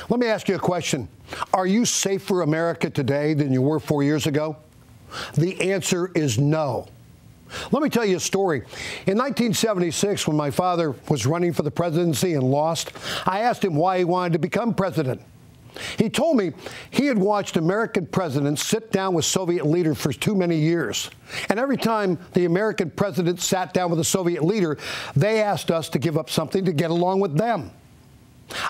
Let me ask you a question. Are you safer America today than you were 4 years ago? The answer is no. Let me tell you a story. In 1976, when my father was running for the presidency and lost, I asked him why he wanted to become president. He told me he had watched American presidents sit down with Soviet leaders for too many years. And every time the American president sat down with a Soviet leader, they asked us to give up something to get along with them.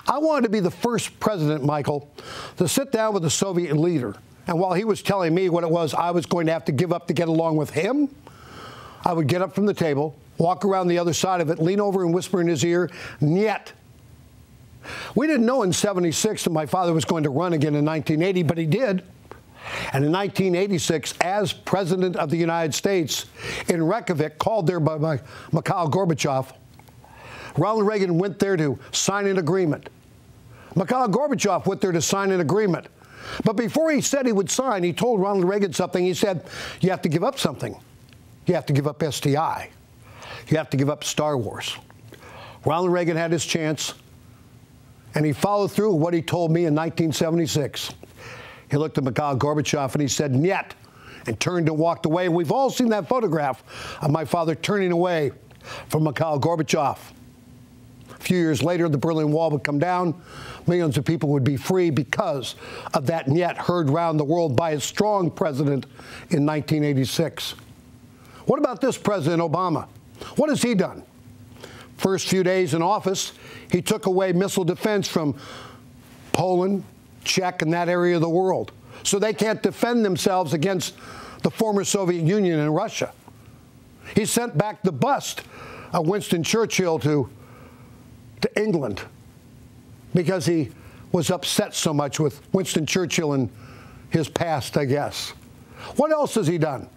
I wanted to be the first president, Michael, to sit down with a Soviet leader. And while he was telling me what it was I was going to have to give up to get along with him, I would get up from the table, walk around the other side of it, lean over and whisper in his ear, "Niet." We didn't know in '76 that my father was going to run again in 1980, but he did. And in 1986, as President of the United States, in Reykjavik, called there by Mikhail Gorbachev, Ronald Reagan went there to sign an agreement. Mikhail Gorbachev went there to sign an agreement. But before he said he would sign, he told Ronald Reagan something. He said, you have to give up something. You have to give up SDI. You have to give up Star Wars. Ronald Reagan had his chance, and he followed through with what he told me in 1976. He looked at Mikhail Gorbachev and he said, "Niet," and turned and walked away. And we've all seen that photograph of my father turning away from Mikhail Gorbachev. A few years later, the Berlin Wall would come down. Millions of people would be free because of that "niet" heard around the world by a strong president in 1986. What about this President Obama? What has he done? First few days in office, he took away missile defense from Poland, Czech, and that area of the world, so they can't defend themselves against the former Soviet Union and Russia. He sent back the bust of Winston Churchill to England because he was upset so much with Winston Churchill and his past, I guess. What else has he done?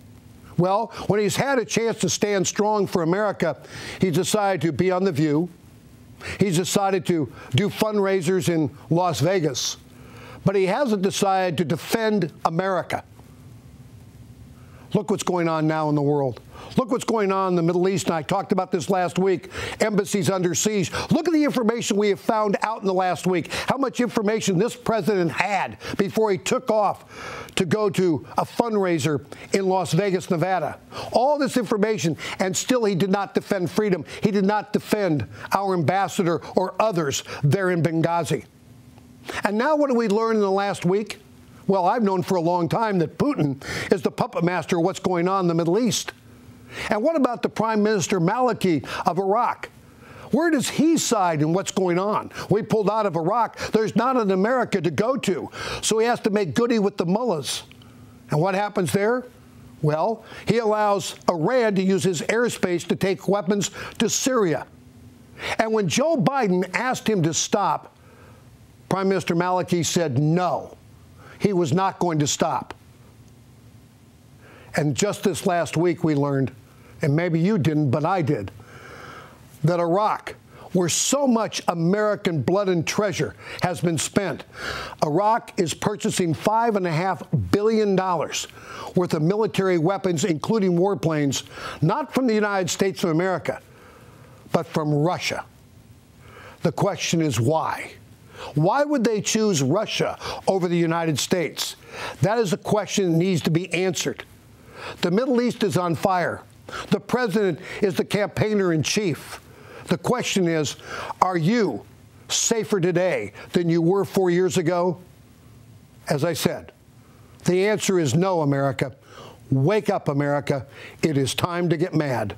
Well, when he's had a chance to stand strong for America, he's decided to be on The View. He's decided to do fundraisers in Las Vegas. But he hasn't decided to defend America. Look what's going on now in the world. Look what's going on in the Middle East, and I talked about this last week. Embassies under siege. Look at the information we have found out in the last week. How much information this president had before he took off to go to a fundraiser in Las Vegas, Nevada. All this information, and still he did not defend freedom. He did not defend our ambassador or others there in Benghazi. And now what did we learn in the last week? Well, I've known for a long time that Putin is the puppet master of what's going on in the Middle East. And what about the Prime Minister Maliki of Iraq? Where does he side in what's going on? We pulled out of Iraq. There's not an America to go to. So he has to make goody with the mullahs. And what happens there? Well, he allows Iran to use his airspace to take weapons to Syria. And when Joe Biden asked him to stop, Prime Minister Maliki said no. He was not going to stop. And just this last week we learned, and maybe you didn't, but I did, that Iraq, where so much American blood and treasure has been spent, Iraq is purchasing $5.5 billion worth of military weapons, including warplanes, not from the United States of America, but from Russia. The question is why? Why would they choose Russia over the United States? That is a question that needs to be answered. The Middle East is on fire. The president is the campaigner in chief. The question is, are you safer today than you were 4 years ago? As I said, the answer is no, America. Wake up, America. It is time to get mad.